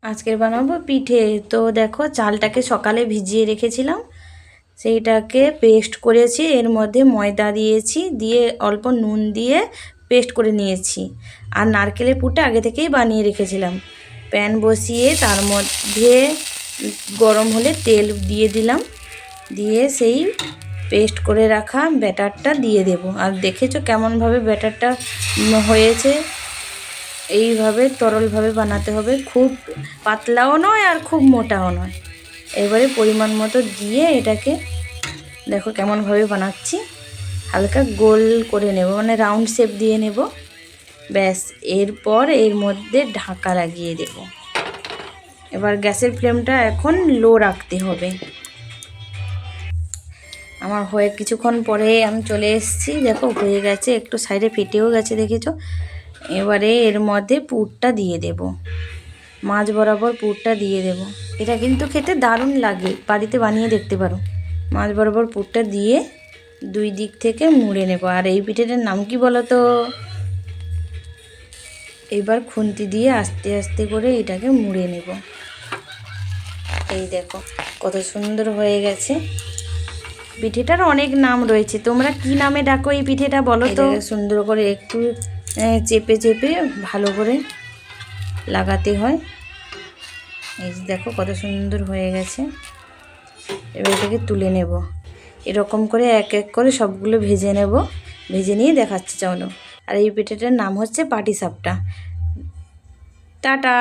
আজকের বানাবো পিঠে। তো দেখো, চালটাকে সকালে ভিজিয়ে রেখেছিলাম, সেইটাকে পেস্ট করেছি, এর মধ্যে ময়দা দিয়েছি, দিয়ে অল্প নুন দিয়ে পেস্ট করে নিয়েছি। আর নারকেলের পুরটা আগে থেকেই বানিয়ে রেখেছিলাম। প্যান বসিয়ে তার মধ্যে গরম হলে তেল দিয়ে দিলাম, দিয়ে সেই পেস্ট করে রাখা ব্যাটারটা দিয়ে দেব। আর দেখেছো কেমনভাবে ব্যাটারটা হয়েছে। এইভাবে তরলভাবে বানাতে হবে, খুব পাতলাও নয় আর খুব মোটাও নয়। এবারে পরিমাণ মতো দিয়ে এটাকে দেখো কেমনভাবে বানাচ্ছি, হালকা গোল করে নেব, মানে রাউন্ড শেপ দিয়ে নেব। ব্যাস, এরপর এর মধ্যে ঢাকা লাগিয়ে দেব। এবার গ্যাসের ফ্লেমটা এখন লো রাখতে হবে। আমার হয়ে কিছুক্ষণ পরে আমি চলে এসেছি, দেখো হয়ে গেছে, একটু সাইডে ফেটেও গেছে দেখেছো। এবারে এর মধ্যে পুরটা দিয়ে দেব, মাছ বরাবর পুরটা দিয়ে দেব। এটা কিন্তু খেতে দারুণ লাগে, বাড়িতে বানিয়ে দেখতে পারো। মাছ বরাবর পুরটা দিয়ে দুই দিক থেকে মুড়ে নেব। আর এই পিঠেটার নাম কি বলো তো? এবার খুন্তি দিয়ে আস্তে আস্তে করে এটাকে মুড়ে নেব। এই দেখো কত সুন্দর হয়ে গেছে। পিঠেটার অনেক নাম রয়েছে, তোমরা কি নামে ডাকো এই পিঠেটা বলো তো? সুন্দর করে একটু চেপে চেপে ভালো করে লাগাতে হয়। এই দেখো কত সুন্দর হয়ে গেছে। এবার এটাকে তুলে নেব। এরকম করে এক এক করে সবগুলো ভেজে নেব, ভেজে নিয়ে দেখাচ্ছি চলো। আর এই পিঠেটার নাম হচ্ছে পাটিসাপটা। টাটা।